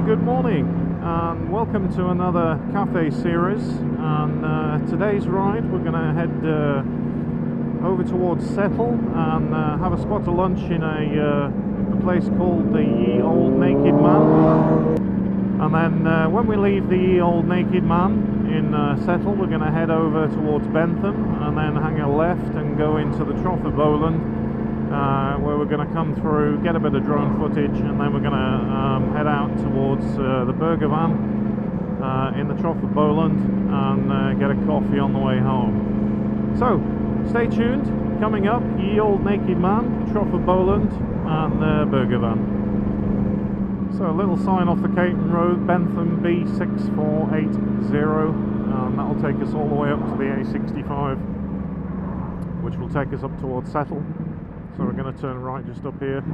good morning and welcome to another cafe series. And today's ride we're going to head over towards Settle and have a spot of lunch in a place called the Old Naked Man. And then when we leave the Old Naked Man in Settle, we're going to head over towards Bentham and then hang a left and go into the Trough of Bowland, where we're going to come through, get a bit of drone footage, and then we're going to head out towards the burger van in the Trough of Bowland and get a coffee on the way home. So stay tuned. Coming up, Ye Old Naked Man, Trough of Bowland and the burger van. So a little sign off the Caton Road, Bentham B6480, and that'll take us all the way up to the A65, which will take us up towards Settle. So we're going to turn right just up here,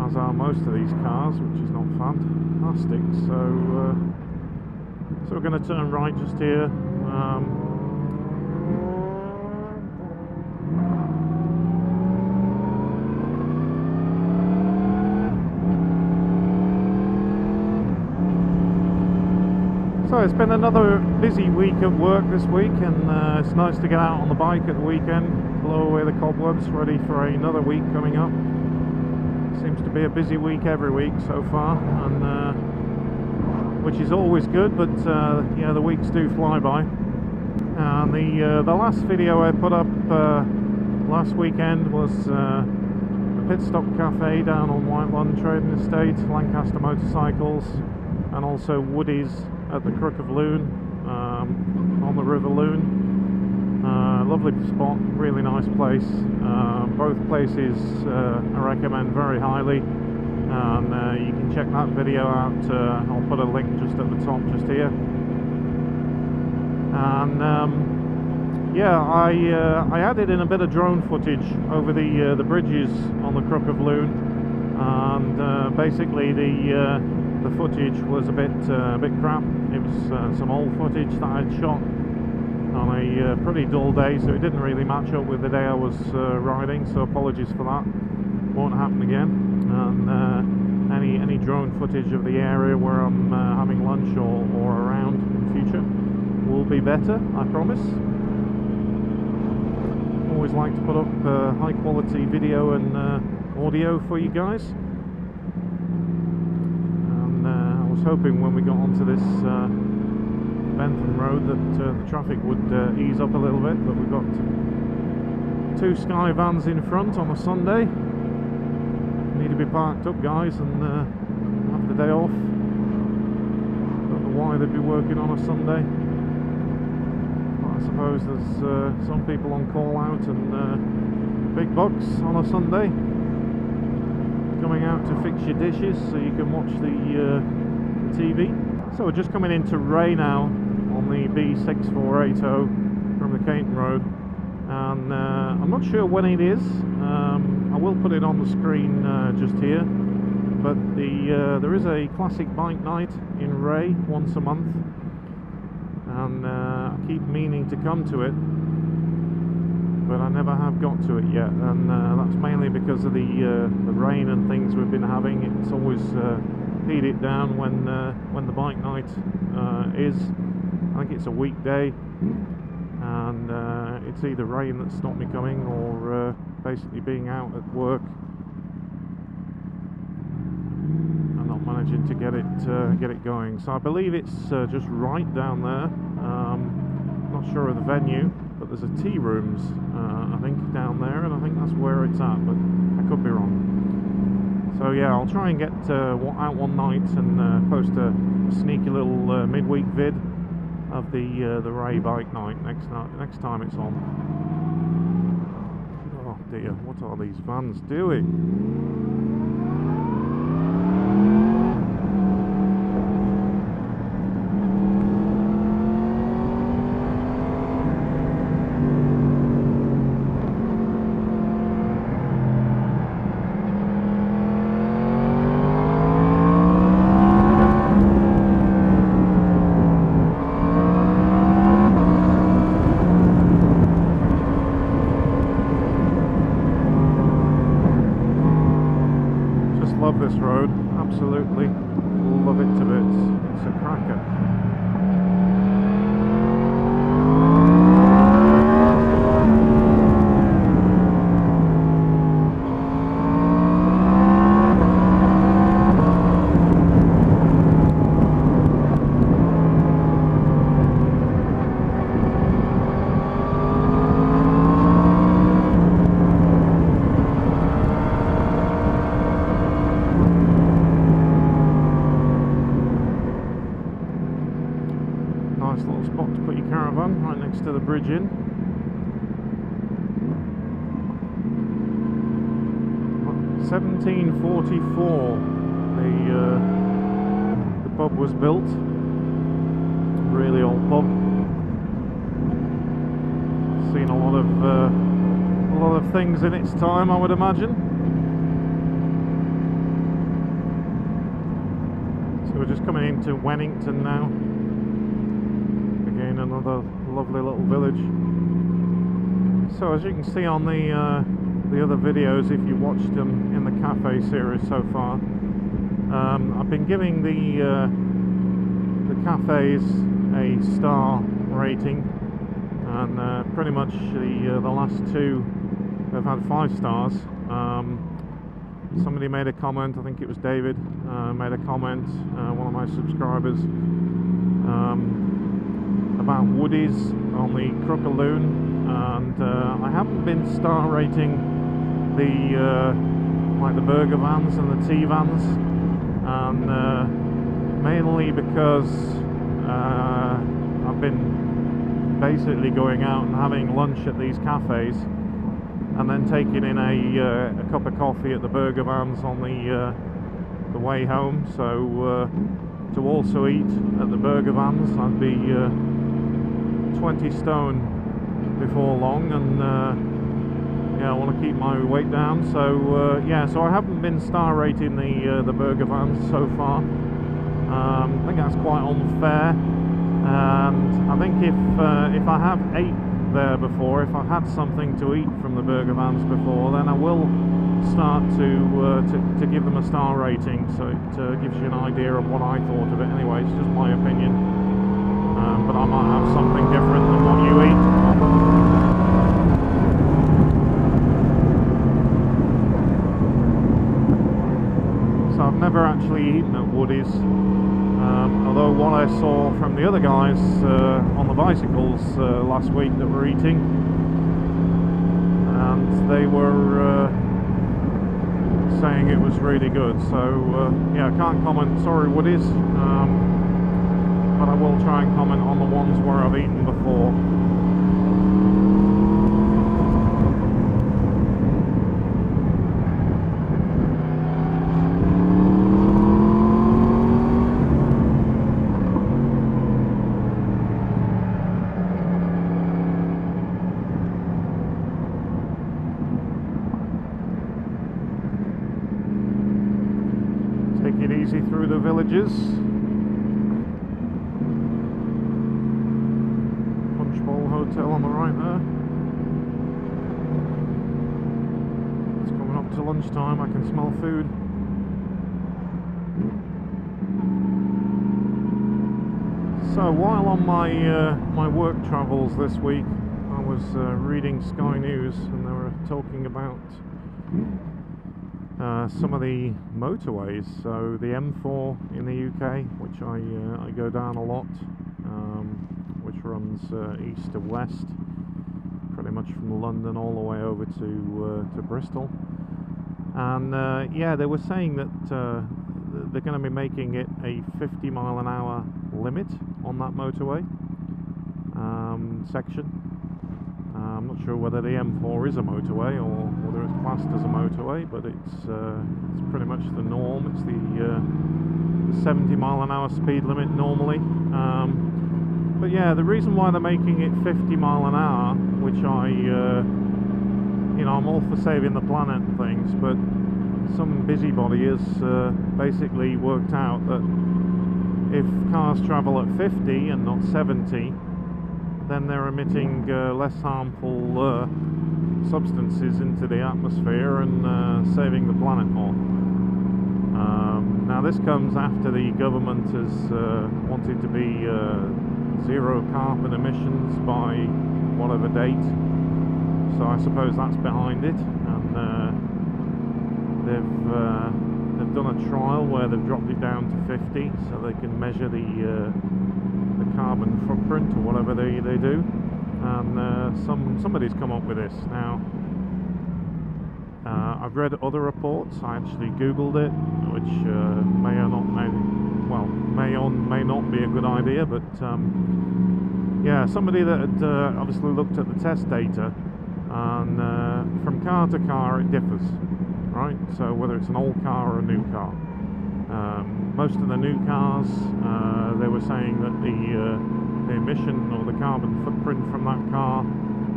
as are most of these cars, which is not fantastic. So we're going to turn right just here. So it's been another busy week at work this week, and it's nice to get out on the bike at the weekend, blow away the cobwebs, ready for another week coming up. Seems to be a busy week every week so far, and which is always good, but yeah, the weeks do fly by. And the last video I put up last weekend was the Pit Stop Cafe down on White Lawn Trading Estate, Lancaster Motorcycles, and also Woody's at the Crook of Loon, on the River Loon. Lovely spot, really nice place. Both places I recommend very highly, and you can check that video out. I'll put a link just at the top just here. And yeah, I added in a bit of drone footage over the bridges on the Crook of Loon, and basically the footage was a bit crap. It was some old footage that I'd shot on a pretty dull day, so it didn't really match up with the day I was riding, so apologies for that. Won't happen again. And any drone footage of the area where I'm having lunch or around in the future will be better, I promise. Always like to put up high quality video and audio for you guys. I was hoping when we got onto this Bentham Road that the traffic would ease up a little bit, but we've got two Sky vans in front on a Sunday. Need to be parked up, guys, and have the day off. Don't know why they'd be working on a Sunday. I suppose there's some people on call out and big bucks on a Sunday, coming out to fix your dishes so you can watch the TV. So we're just coming into Ray now on the B6480 from the Caton Road, and I'm not sure when it is. I will put it on the screen just here, but there is a classic bike night in Ray once a month, and I keep meaning to come to it, but I never have got to it yet, and that's mainly because of the rain and things we've been having. It's always peed it down when the bike night is. I think it's a weekday, and it's either rain that stopped me coming or basically being out at work and not managing to get it going. So I believe it's just right down there. Not sure of the venue, but there's a tea rooms I think down there, and I think that's where it's at, but I could be wrong. So yeah, I'll try and get out one night and post a sneaky little midweek vid of the Ray bike night next time it's on. Oh dear, what are these vans doing? Love this road, absolutely love it to bits. It's a cracker. Nice little spot to put your caravan, right next to the bridge in. Well, 1744 the pub was built. Really old pub. Seen a lot of things in its time, I would imagine. So we're just coming into Wennington now. Again, another lovely little village. So as you can see on the other videos, if you watched them in the cafe series so far, I've been giving the cafes a star rating, and pretty much the last two have had 5 stars. Somebody made a comment, I think it was David, made a comment, one of my subscribers, about woodies on the Crookaloon, and I haven't been star rating like the burger vans and the tea vans, and mainly because I've been basically going out and having lunch at these cafes and then taking in a cup of coffee at the burger vans on the way home. So to also eat at the burger vans, I'd be 20 stone before long, and yeah, I want to keep my weight down. So yeah, so I haven't been star rating the burger vans so far. I think that's quite unfair, and I think if I have ate there before, if I've had something to eat from the burger vans before, then I will start to give them a star rating, so it gives you an idea of what I thought of it. Anyway, it's just my opinion, but I might have something different than what you eat. So I've never actually eaten at Woody's, although what I saw from the other guys on the bicycles last week that were eating, and they were saying it was really good. So yeah, I can't comment, sorry Woody's, but I will try and comment on the ones where I've eaten before. Take it easy through the villages. Punchbowl Hotel on the right there. It's coming up to lunchtime, I can smell food. So while on my work travels this week, I was reading Sky News, and they were talking about some of the motorways. So the M4 in the UK, which I go down a lot, which runs east to west, pretty much from London all the way over to Bristol. And yeah, they were saying that they're going to be making it a 50-mile-an-hour limit on that motorway section. I'm not sure whether the M4 is a motorway or whether it's classed as a motorway, but it's pretty much the norm. It's the 70-mile-an-hour speed limit normally. But yeah, the reason why they're making it 50 mile an hour, which you know, I'm all for saving the planet and things, but some busybody has basically worked out that if cars travel at 50 and not 70, then they're emitting less harmful substances into the atmosphere and saving the planet more. Now this comes after the government has wanted to be zero carbon emissions by whatever date, so I suppose that's behind it. And they've done a trial where they've dropped it down to 50 so they can measure the carbon footprint or whatever they do. And somebody's come up with this. Now I've read other reports. I actually googled it, which may not be a good idea, but yeah, somebody that had obviously looked at the test data, and from car to car it differs, right? So whether it's an old car or a new car, most of the new cars, they were saying that the emission or the carbon footprint from that car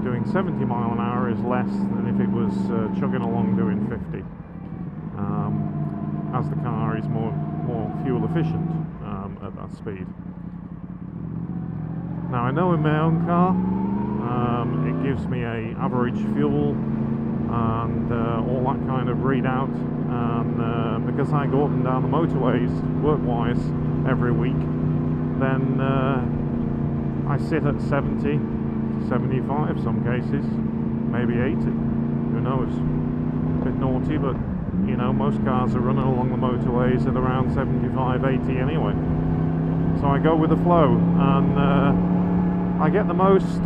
doing 70 mile an hour is less than if it was chugging along doing 50, as the car is more fuel efficient at that speed. Now I know in my own car it gives me a average fuel and all that kind of readout, and because I go up and down the motorways work-wise every week, then I sit at 70, 75 some cases, maybe 80, who knows. A bit naughty, but you know, most cars are running along the motorways at around 75, 80 anyway. So I go with the flow, and I get the most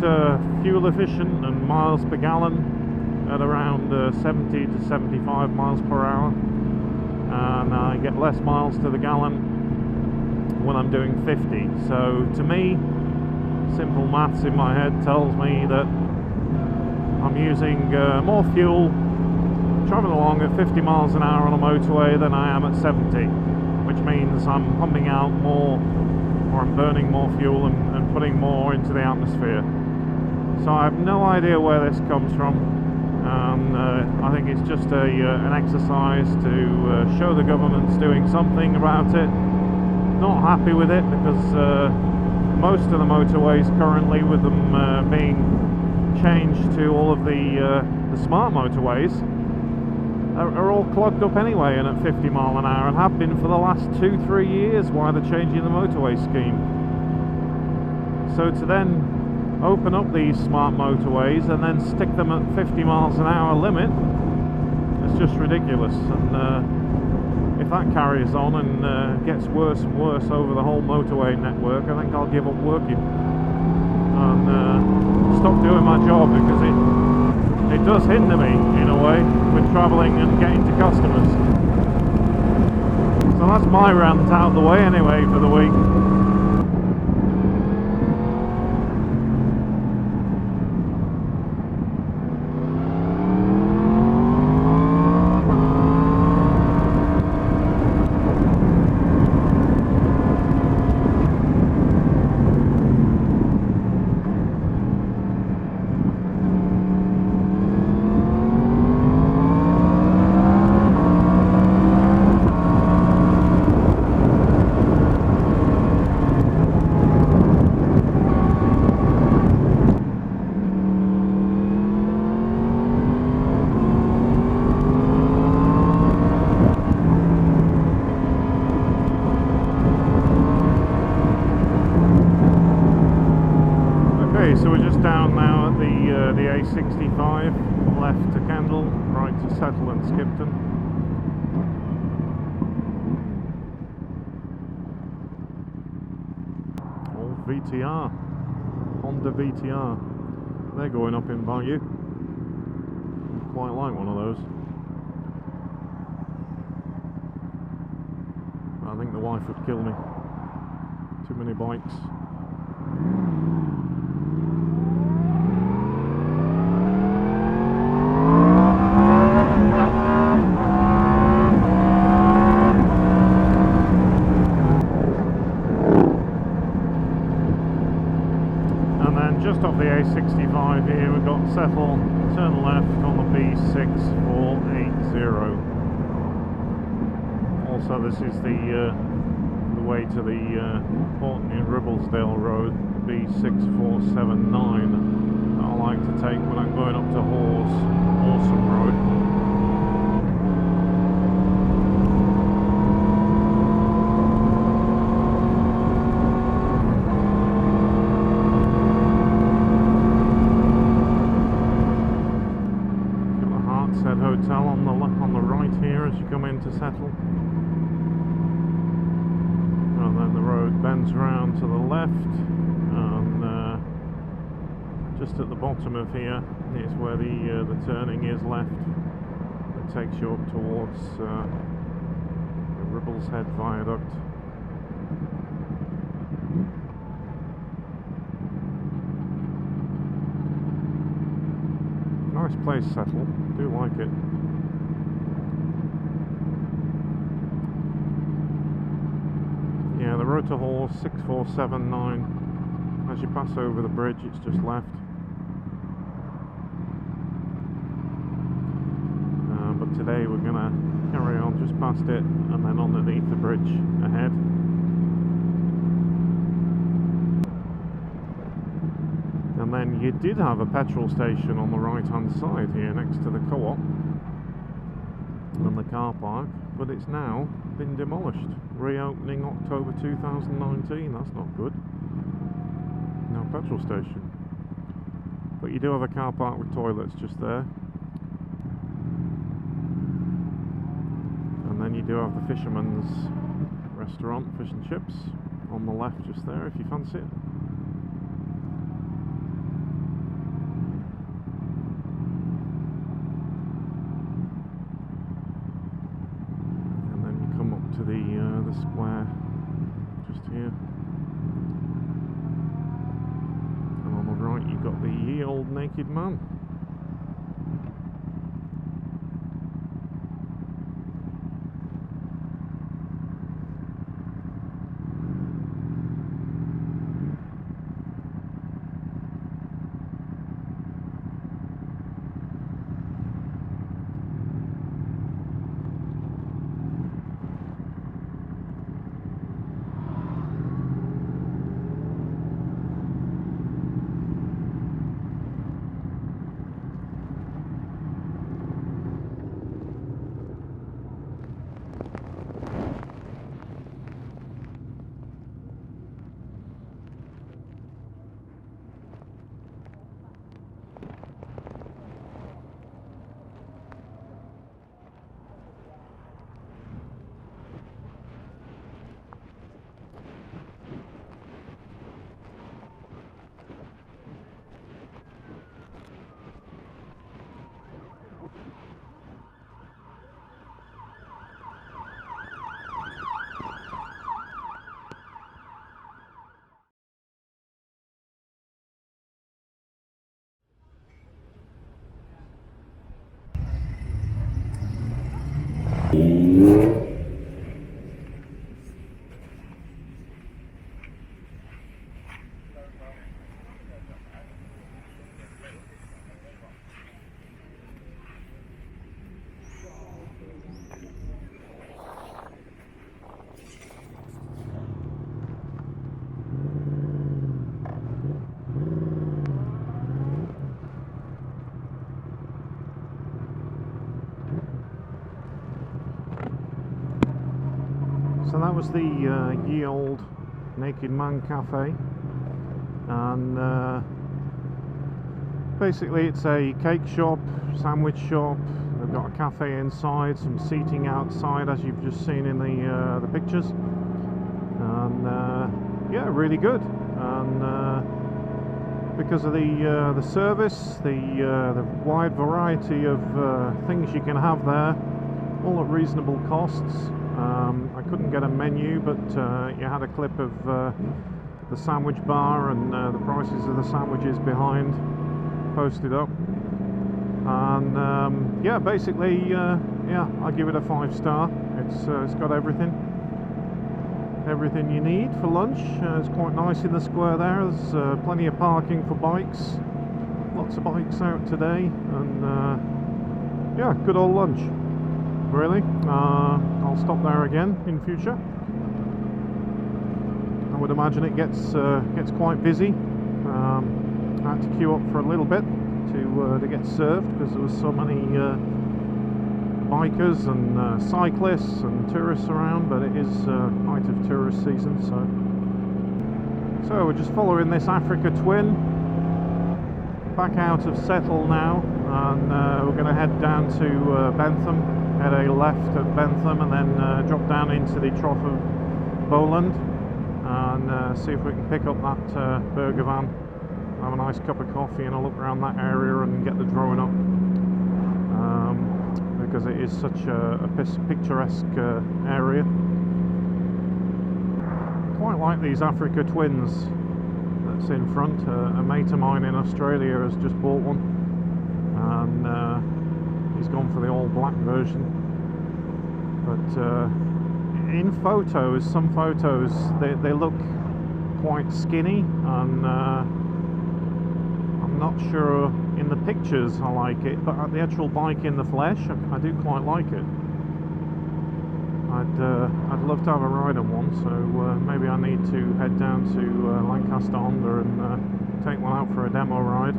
fuel efficient and miles per gallon at around 70 to 75 miles per hour, and I get less miles to the gallon when I'm doing 50. So to me, simple maths in my head tells me that I'm using more fuel traveling along at 50 miles an hour on a motorway than I am at 70, which means I'm pumping out more, or I'm burning more fuel and putting more into the atmosphere. So I have no idea where this comes from, and I think it's just an exercise to show the government's doing something about it. Not happy with it, because most of the motorways currently, with them being changed to all of the smart motorways, are all clogged up anyway and at 50 mile an hour, and have been for the last 2-3 years while they're changing the motorway scheme. So to then open up these smart motorways and then stick them at 50 miles an hour limit, it's just ridiculous. And if that carries on and gets worse and worse over the whole motorway network, I think I'll give up working and stop doing my job, because it does hinder me in a way with travelling and getting to customers. So that's my rant out of the way anyway for the week. So we're just down now at the A65, left to Kendal, right to Settle and Skipton. Old VTR, Honda VTR. They're going up in value. Quite like one of those. I think the wife would kill me. Too many bikes. Just off the A65 here, we've got Settle, turn left on the B6480. Also, this is the way to the Portney and Ribblesdale Road, B6479, that I like to take when I'm going up to Horsam Road. Gateshead Hotel on the right here as you come into Settle. And then the road bends around to the left, and just at the bottom of here is where the turning is left. It takes you up towards the Ribble's Head Viaduct. Nice place, Settle. Do like it. Yeah, the road to Horse 6479. As you pass over the bridge, it's just left. But today we're going to carry on just past it and then underneath the bridge ahead. And then you did have a petrol station on the right hand side here next to the co-op and the car park, but it's now been demolished. Reopening October 2019, that's not good. No petrol station. But you do have a car park with toilets just there. And then you do have the Fisherman's Restaurant, fish and chips, on the left just there if you fancy it. To the square just here, and on the right you've got the Ye Olde Naked Man. So that was the Ye Olde Naked Man Cafe, and basically it's a cake shop, sandwich shop. They've got a cafe inside, some seating outside as you've just seen in the pictures, and yeah, really good. And because of the service, the wide variety of things you can have there, all at reasonable costs. I couldn't get a menu, but you had a clip of the sandwich bar and the prices of the sandwiches behind posted up. And yeah, basically, yeah, I give it a 5-star. It's got everything you need for lunch. It's quite nice in the square there. There's plenty of parking for bikes. Lots of bikes out today, and yeah, good old lunch. Really, I'll stop there again in future. I would imagine it gets quite busy. I had to queue up for a little bit to get served because there was so many bikers and cyclists and tourists around. But it is height of tourist season, so we're just following this Africa Twin back out of Settle now. and we're going to head down to Bentham, head a left at Bentham, and then drop down into the Trough of Bowland, and see if we can pick up that burger van, have a nice cup of coffee and a look around that area and get the drone up, because it is such a picturesque area. Quite like these Africa twins that's in front. A mate of mine in Australia has just bought one, and he's gone for the all black version. But in photos, some photos, they look quite skinny, and I'm not sure in the pictures I like it, but at the actual bike in the flesh, I do quite like it. I'd love to have a ride on one, so maybe I need to head down to Lancaster Honda and take one out for a demo ride.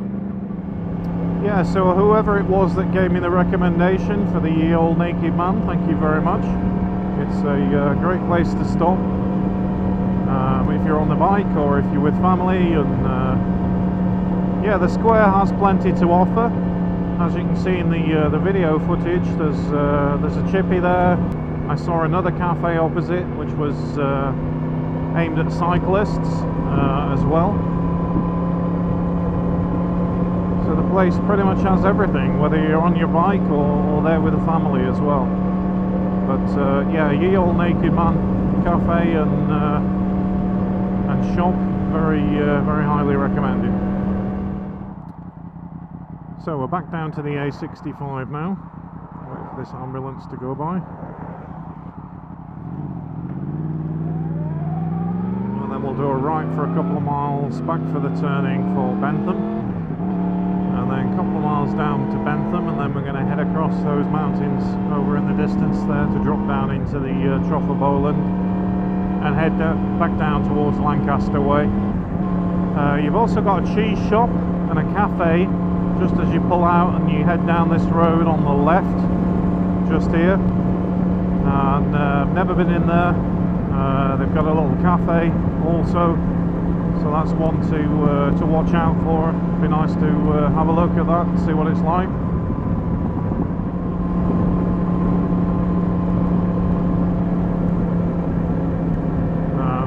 Yeah, so whoever it was that gave me the recommendation for the Ye Olde Naked Man, thank you very much. It's a great place to stop if you're on the bike or if you're with family, and yeah, the square has plenty to offer. As you can see in the video footage, there's a chippy there. I saw another cafe opposite, which was aimed at cyclists as well. So the place pretty much has everything, whether you're on your bike or there with a family as well. But yeah, Ye Olde Naked Man cafe and shop, very highly recommended. So we're back down to the A65 now. Wait for this ambulance to go by. We'll do a right for a couple of miles back for the turning for Bentham, and then a couple of miles down to Bentham, and then we're going to head across those mountains over in the distance there to drop down into the Trough of Bowland and head back down towards Lancaster way. You've also got a cheese shop and a cafe just as you pull out and you head down this road on the left, just here, and I've never been in there. They've got a little cafe also, so that's one to watch out for. It'd be nice to have a look at that and see what it's like.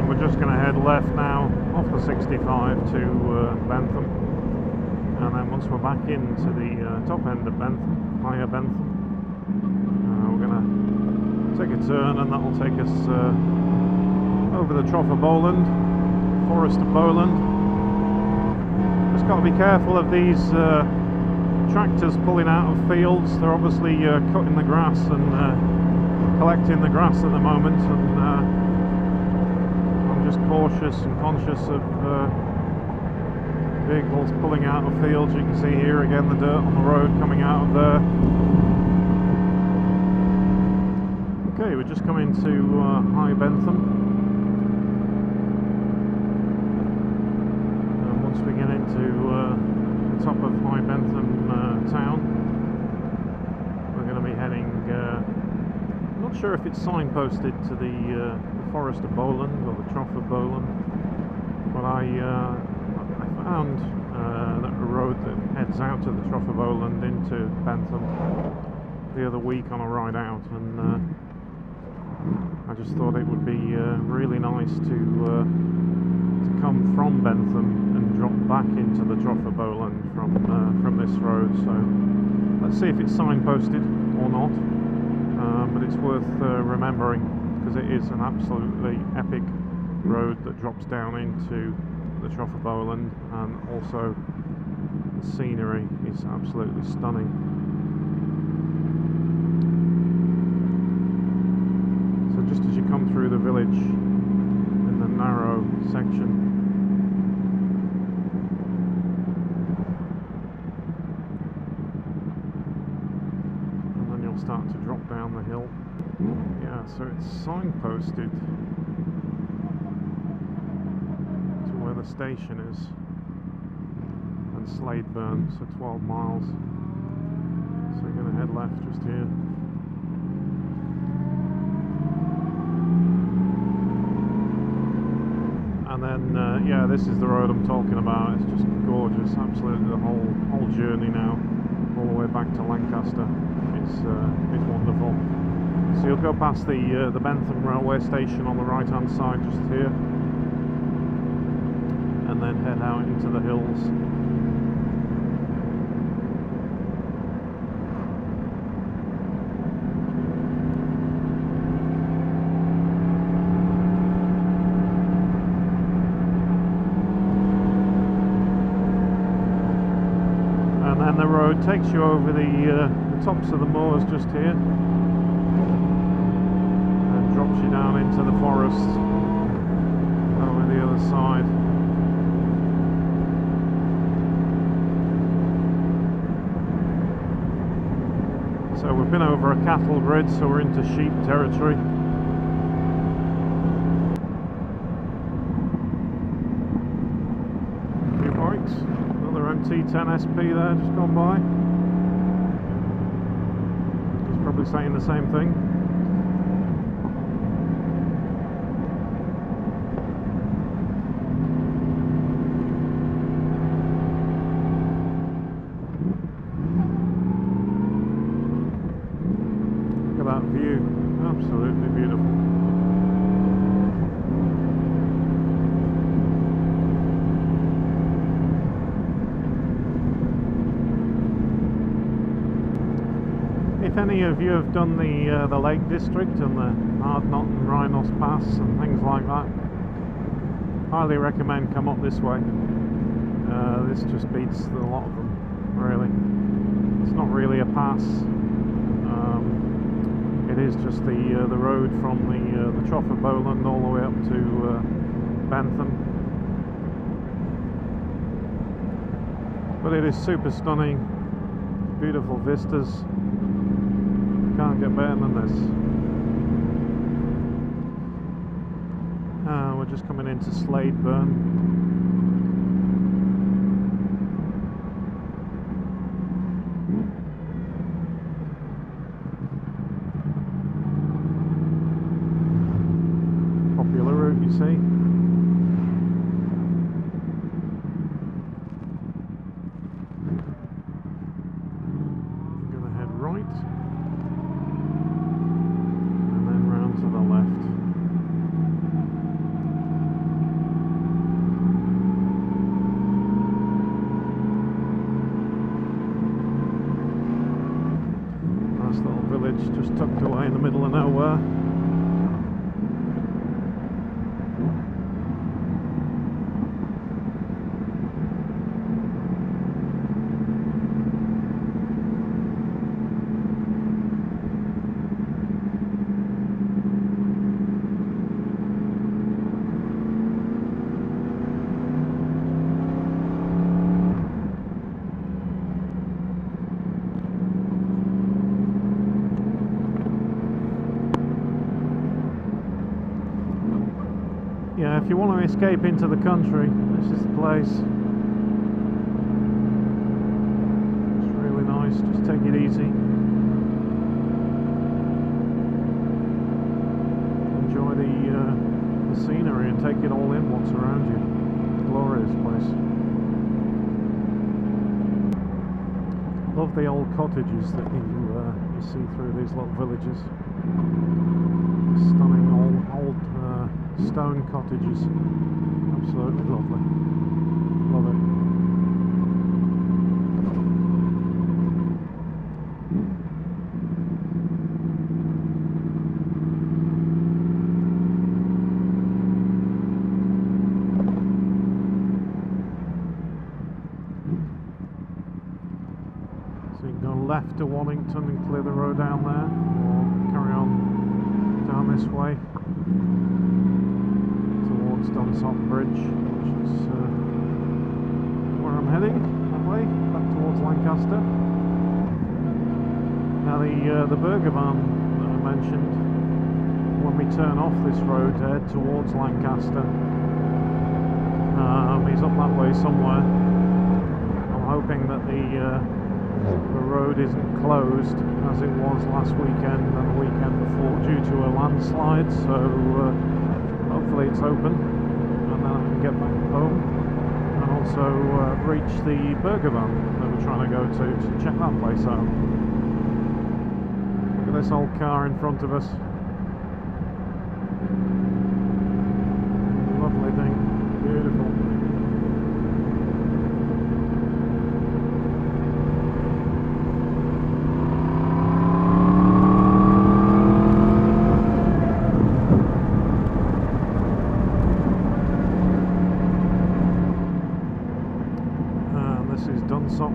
We're just going to head left now off the 65 to Bentham, and then once we're back into the top end of Bentham, higher Bentham, we're going to take a turn, and that will take us over the Trough of Bowland, Forest of Bowland. Just got to be careful of these tractors pulling out of fields. They're obviously cutting the grass and collecting the grass at the moment, and I'm just cautious and conscious of vehicles pulling out of fields. You can see here again the dirt on the road coming out of there. Okay, we're just coming to High Bentham. We get into the top of High Bentham town, we're going to be heading, I'm not sure if it's signposted to the Forest of Bowland or the Trough of Bowland, but I found that a road that heads out to the Trough of Bowland into Bentham the other week on a ride out, and I just thought it would be really nice to come from Bentham and drop back into the Trough of Bowland from this road. So let's see if it's signposted or not, but it's worth remembering, because it is an absolutely epic road that drops down into the Trough of Bowland, and also the scenery is absolutely stunning. So just as you come through the village in the narrow section, start to drop down the hill. Yeah, so it's signposted to where the station is, and Sladeburn, so 12 miles. So we're going to head left just here. And then yeah, this is the road I'm talking about. It's just gorgeous, absolutely the whole journey now, all the way back to Lancaster. It's wonderful. So you'll go past the Bentham railway station on the right hand side just here, and then head out into the hills. And then the road takes you over the tops of the moors just here, and drops you down into the forest over the other side. So we've been over a cattle grid, so we're into sheep territory. A few bikes, another MT10 SP there just gone by. He's probably saying the same thing. That view, absolutely beautiful. If any of you have done the Lake District and the Ardnott and Rhinos Pass and things like that, highly recommend come up this way. This just beats a lot of them, really. It's not really a pass. It is just the road from the Trough of Bowland all the way up to Bentham. But it is super stunning, beautiful vistas. Can't get better than this. We're just coming into Sladeburn. You see, I'm going to head right and then round to the left. Nice little village just tucked away in the middle of nowhere. Yeah, if you want to escape into the country, this is the place. It's really nice, just take it easy. Enjoy the scenery and take it all in what's around you. Glorious place. Love the old cottages that you see through these little villages. Stunning old stone cottages. Absolutely lovely. Love it. So you can go left to Wallington and clear the road down there, or carry on down this way towards Dunsop Bridge, which is where I'm heading, that way, back towards Lancaster. Now the burger van that I mentioned, when we turn off this road to head towards Lancaster, he's up that way somewhere. I'm hoping that the road isn't closed as it was last weekend and the weekend before due to a landslide, so hopefully it's open and then I can get back home and also reach the burger van that we're trying to go to check that place out. Look at this old car in front of us. Lovely thing, beautiful.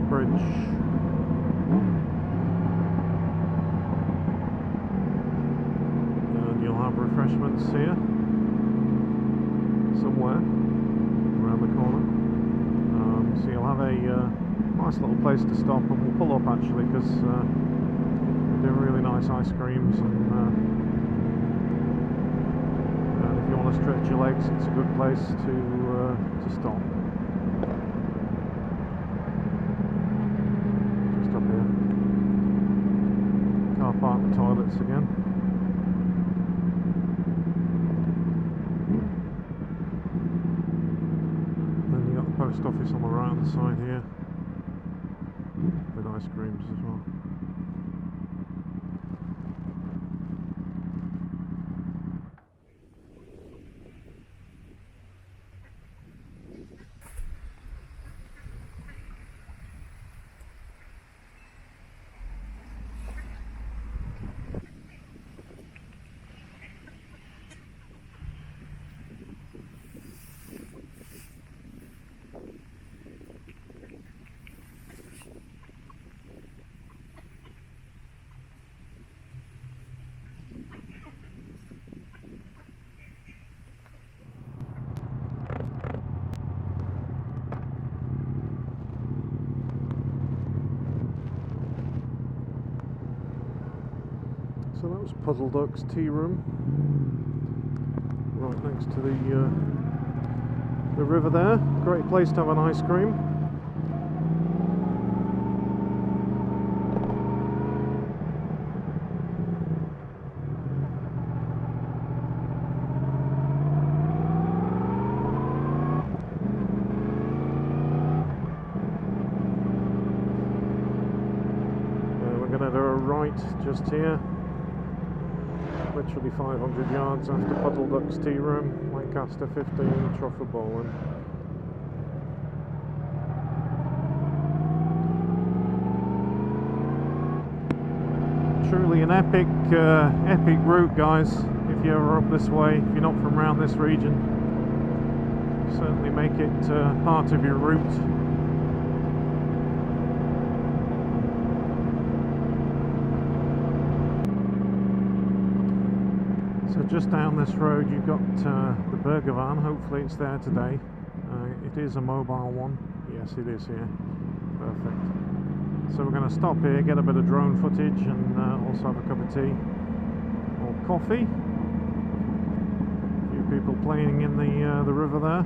Bridge. And you'll have refreshments here somewhere around the corner. So you'll have a nice little place to stop, and we'll pull up actually because they do really nice ice creams, and if you want to stretch your legs, it's a good place to stop. Car park toilets again. Then you got the post office on the right hand side here with ice creams as well. So that was Puddle Duck's tea room, right next to the river there. Great place to have an ice cream. We're going to do a right just here. Literally 500 yards after Puddle Duck's tea room, Lancaster 15, Trough of Bowland. Truly an epic route, guys. If you're ever up this way, if you're not from around this region, certainly make it part of your route. So just down this road you've got the burger van. Hopefully it's there today. It is a mobile one. Yes, it is here. Perfect. So we're going to stop here, get a bit of drone footage, and also have a cup of tea or coffee. A few people playing in the river there.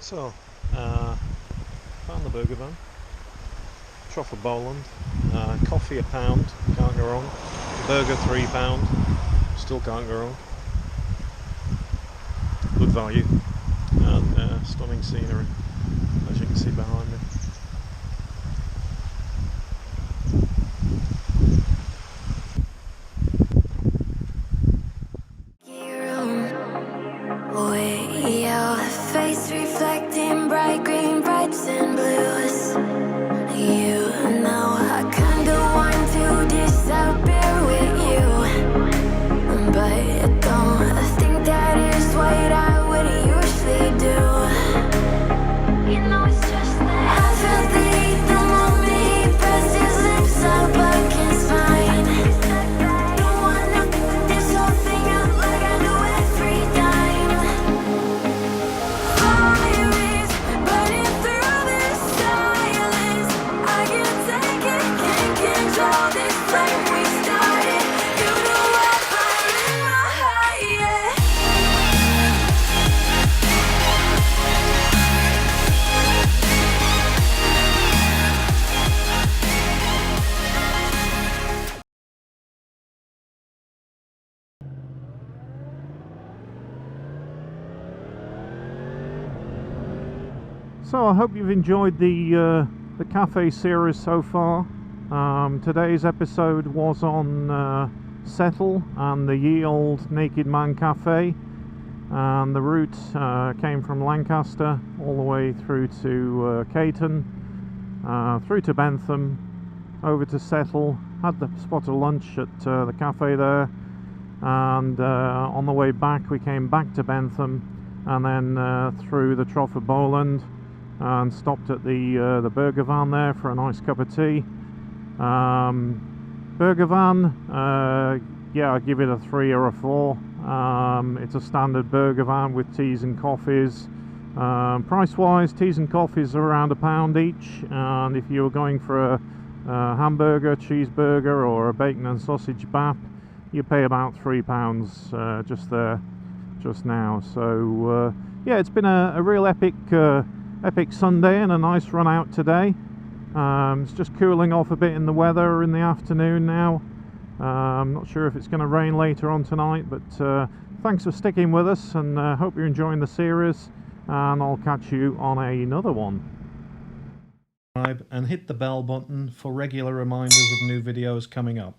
So, found the burger van, Trough of Bowland, coffee £1, can't go wrong, burger £3, still can't go wrong, good value, and stunning scenery, as you can see behind me. Bright green, brights and blues. You know I kinda want to disappear with you, but I don't think that is what I would usually do. You know it's just that So I hope you've enjoyed the cafe series so far. Today's episode was on Settle and the Ye Olde Naked Man Cafe, and the route came from Lancaster all the way through to Caton, through to Bentham, over to Settle, had the spot of lunch at the cafe there, and on the way back we came back to Bentham and then through the Trough of Bowland and stopped at the burger van there for a nice cup of tea. Burger van, yeah, I'd give it a 3 or a 4. It's a standard burger van with teas and coffees. Price wise, teas and coffees are around £1 each, and if you were going for a hamburger, cheeseburger or a bacon and sausage bap, you pay about £3 just now. So yeah, it's been a real epic Sunday and a nice run out today. It's just cooling off a bit in the weather in the afternoon now. I'm not sure if it's going to rain later on tonight, but thanks for sticking with us, and hope you're enjoying the series, and I'll catch you on another one. Subscribe and hit the bell button for regular reminders of new videos coming up.